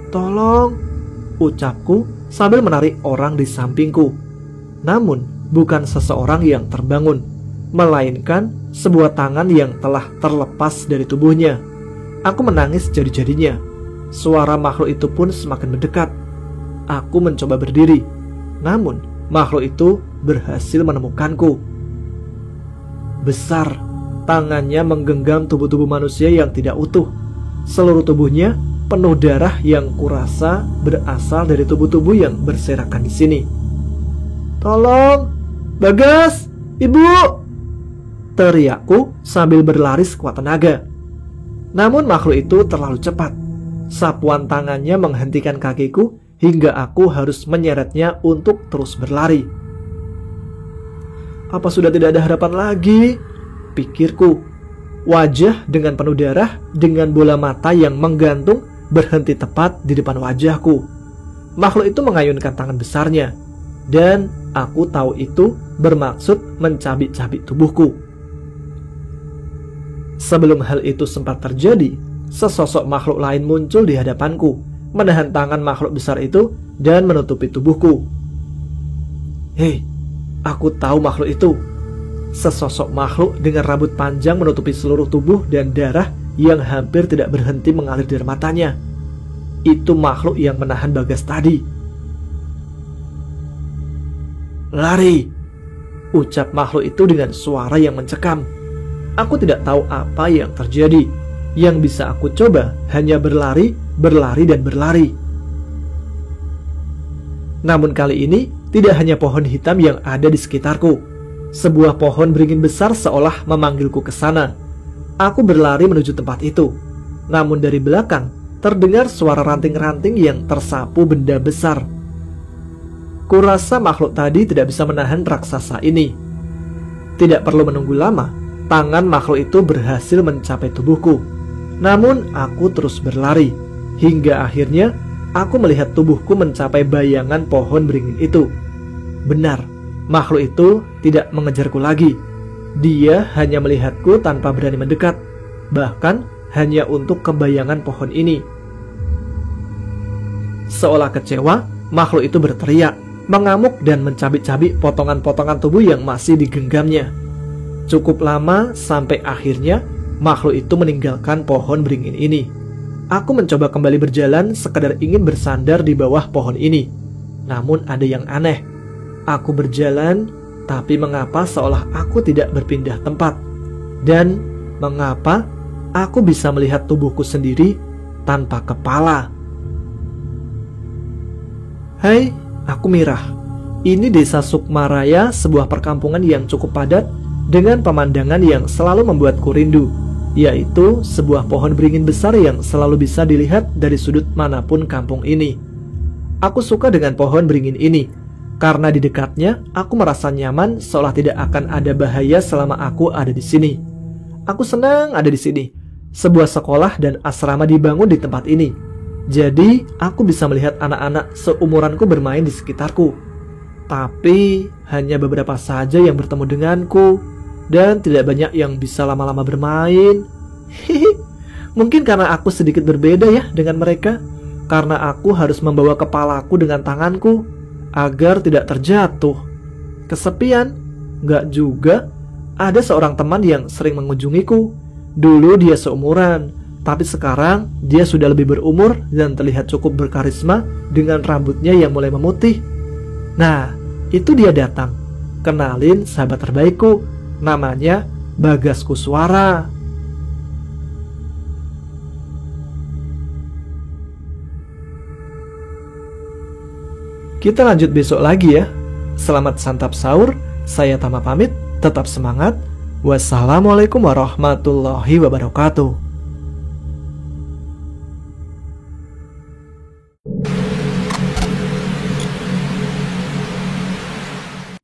Speaker 1: "Tolong," ucapku sambil menarik orang di sampingku. Namun bukan seseorang yang terbangun, melainkan sebuah tangan yang telah terlepas dari tubuhnya. Aku menangis jadi-jadinya. Suara makhluk itu pun semakin mendekat. Aku mencoba berdiri, namun makhluk itu berhasil menemukanku. Besar, tangannya menggenggam tubuh-tubuh manusia yang tidak utuh. Seluruh tubuhnya penuh darah yang kurasa berasal dari tubuh-tubuh yang berserakan di sini. "Tolong, Bagas, Ibu!" teriakku sambil berlari sekuat tenaga. Namun makhluk itu terlalu cepat. Sapuan tangannya menghentikan kakiku hingga aku harus menyeretnya untuk terus berlari. Apa sudah tidak ada harapan lagi? Pikirku. Wajah dengan penuh darah, dengan bola mata yang menggantung, berhenti tepat di depan wajahku. Makhluk itu mengayunkan tangan besarnya, dan aku tahu itu bermaksud mencabik-cabik tubuhku. Sebelum hal itu sempat terjadi, sesosok makhluk lain muncul di hadapanku, menahan tangan makhluk besar itu dan menutupi tubuhku. "Hei, aku tahu makhluk itu." Sesosok makhluk dengan rambut panjang menutupi seluruh tubuh dan darah yang hampir tidak berhenti mengalir dari matanya. Itu makhluk yang menahan Bagas tadi. "Lari!" ucap makhluk itu dengan suara yang mencekam. Aku tidak tahu apa yang terjadi. Yang bisa aku coba hanya berlari, berlari, dan berlari. Namun kali ini tidak hanya pohon hitam yang ada di sekitarku. Sebuah pohon beringin besar seolah memanggilku ke sana. Aku berlari menuju tempat itu. Namun dari belakang terdengar suara ranting-ranting yang tersapu benda besar. Kurasa makhluk tadi tidak bisa menahan raksasa ini. Tidak perlu menunggu lama, tangan makhluk itu berhasil mencapai tubuhku. Namun aku terus berlari, hingga akhirnya aku melihat tubuhku mencapai bayangan pohon beringin itu. Benar, makhluk itu tidak mengejarku lagi. Dia hanya melihatku tanpa berani mendekat, bahkan hanya untuk kebayangan pohon ini. Seolah kecewa, makhluk itu berteriak, mengamuk dan mencabik-cabik potongan-potongan tubuh yang masih digenggamnya. Cukup lama sampai akhirnya makhluk itu meninggalkan pohon beringin ini. Aku mencoba kembali berjalan sekadar ingin bersandar di bawah pohon ini. Namun ada yang aneh. Aku berjalan, tapi mengapa seolah aku tidak berpindah tempat? Dan mengapa aku bisa melihat tubuhku sendiri tanpa kepala. Hai, aku Mirah. Ini desa Sukmaraya, sebuah perkampungan yang cukup padat dengan pemandangan yang selalu membuatku rindu, yaitu sebuah pohon beringin besar yang selalu bisa dilihat dari sudut manapun kampung ini. Aku suka dengan pohon beringin ini karena di dekatnya aku merasa nyaman, seolah tidak akan ada bahaya selama aku ada di sini. Aku senang ada di sini. Sebuah sekolah dan asrama dibangun di tempat ini. Jadi, aku bisa melihat anak-anak seumuranku bermain di sekitarku. Tapi, hanya beberapa saja yang bertemu denganku, dan tidak banyak yang bisa lama-lama bermain. Hihi, mungkin karena aku sedikit berbeda ya dengan mereka, karena aku harus membawa kepalaku dengan tanganku, agar tidak terjatuh. Kesepian? Enggak juga. Ada seorang teman yang sering mengunjungiku. Dulu dia seumuran, tapi sekarang dia sudah lebih berumur dan terlihat cukup berkarisma dengan rambutnya yang mulai memutih. Nah, itu dia datang. Kenalin sahabat terbaikku, namanya Bagas Kuswara. Kita lanjut besok lagi ya. Selamat santap sahur. Saya Tama pamit. Tetap semangat. Wassalamualaikum warahmatullahi wabarakatuh.